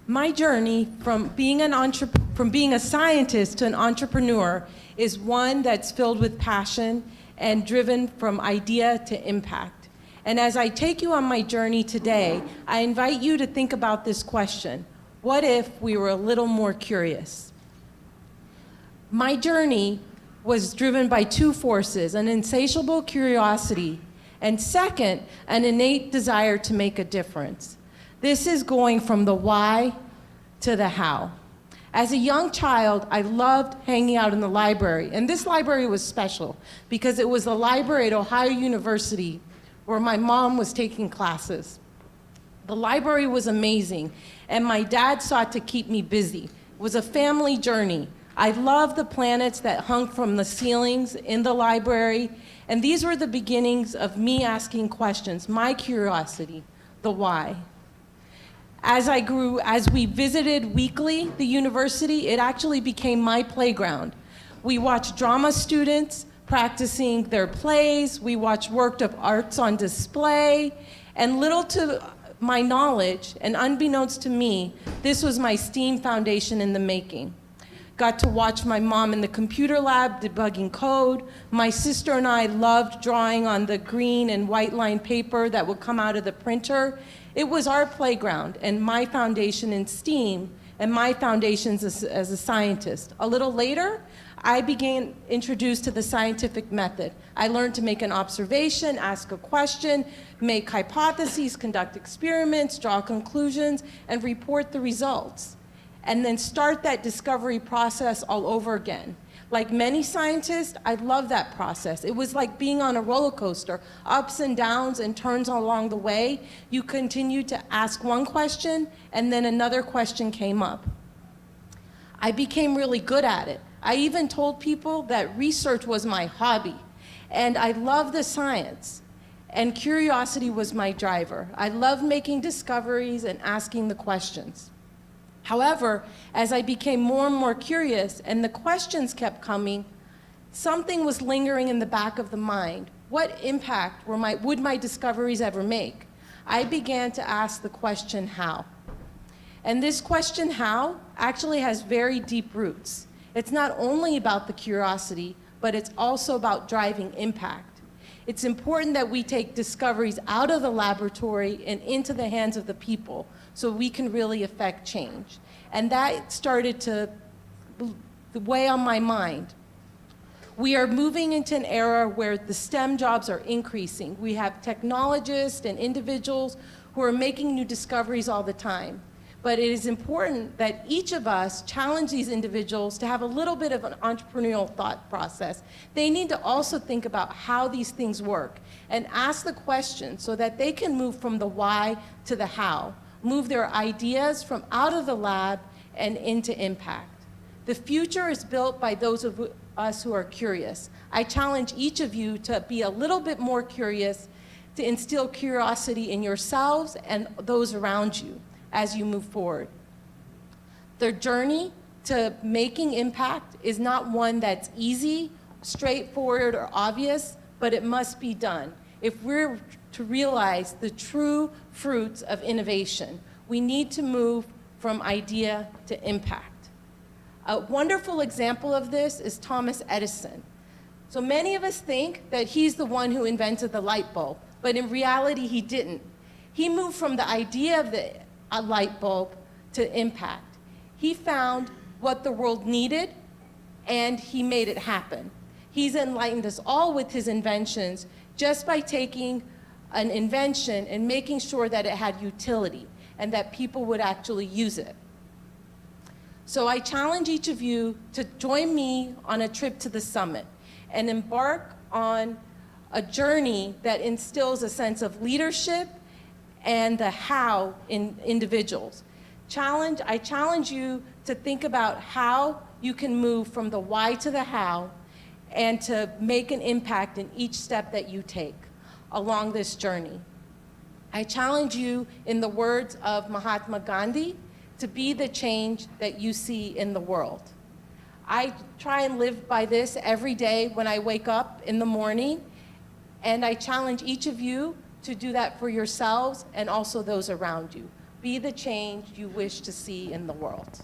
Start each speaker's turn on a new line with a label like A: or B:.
A: My journey from being a scientist to an entrepreneur is one that's filled with passion and driven from idea to impact. And as I take you on my journey today, I invite you to think about this question: what if we were a little more curious? My journey was driven by two forces: an insatiable curiosity, and second, an innate desire to make a difference. This is going from the why to the how. As a young child, I loved hanging out in the library, and this library was special because it was the library at Ohio University where my mom was taking classes. The library was amazing, and my dad sought to keep me busy. It was a family journey. I loved the planets that hung from the ceilings in the library, and these were the beginnings of me asking questions, my curiosity, the why. As we visited weekly the university, it actually became my playground. We watched drama students practicing their plays, we watched work of arts on display, and little to my knowledge, and unbeknownst to me, this was my STEAM foundation in the making. Got to watch my mom in the computer lab debugging code. My sister and I loved drawing on the green and white line paper that would come out of the printer. It was our playground and my foundation in STEAM and my foundations as a scientist. A little later, I began introduced to the scientific method. I learned to make an observation, ask a question, make hypotheses, conduct experiments, draw conclusions, and report the results. And then start that discovery process all over again. Like many scientists, I love that process. It was like being on a roller coaster, ups and downs and turns along the way. You continued to ask one question, and then another question came up. I became really good at it. I even told people that research was my hobby, and I love the science, and curiosity was my driver. I loved making discoveries and asking the questions. However, as I became more and more curious and the questions kept coming, something was lingering in the back of the mind. What impact would my discoveries ever make? I began to ask the question, how? And this question, how, actually has very deep roots. It's not only about the curiosity, but it's also about driving impact. It's important that we take discoveries out of the laboratory and into the hands of the people so we can really affect change. And that started to weigh on my mind. We are moving into an era where the STEM jobs are increasing. We have technologists and individuals who are making new discoveries all the time. But it is important that each of us challenge these individuals to have a little bit of an entrepreneurial thought process. They need to also think about how these things work and ask the question so that they can move from the why to the how, move their ideas from out of the lab and into impact. The future is built by those of us who are curious. I challenge each of you to be a little bit more curious, to instill curiosity in yourselves and those around you as you move forward. The journey to making impact is not one that's easy, straightforward, or obvious, but it must be done. If we're to realize the true fruits of innovation, we need to move from idea to impact. A wonderful example of this is Thomas Edison. So many of us think that he's the one who invented the light bulb, but in reality, he didn't. He moved from the idea of a light bulb to impact. He found what the world needed, and he made it happen. He's enlightened us all with his inventions just by taking an invention and making sure that it had utility and that people would actually use it. So I challenge each of you to join me on a trip to the summit and embark on a journey that instills a sense of leadership and the how in individuals. I challenge you to think about how you can move from the why to the how and to make an impact in each step that you take along this journey. I challenge you, in the words of Mahatma Gandhi, to be the change that you see in the world. I try and live by this every day when I wake up in the morning, and I challenge each of you to do that for yourselves and also those around you. Be the change you wish to see in the world.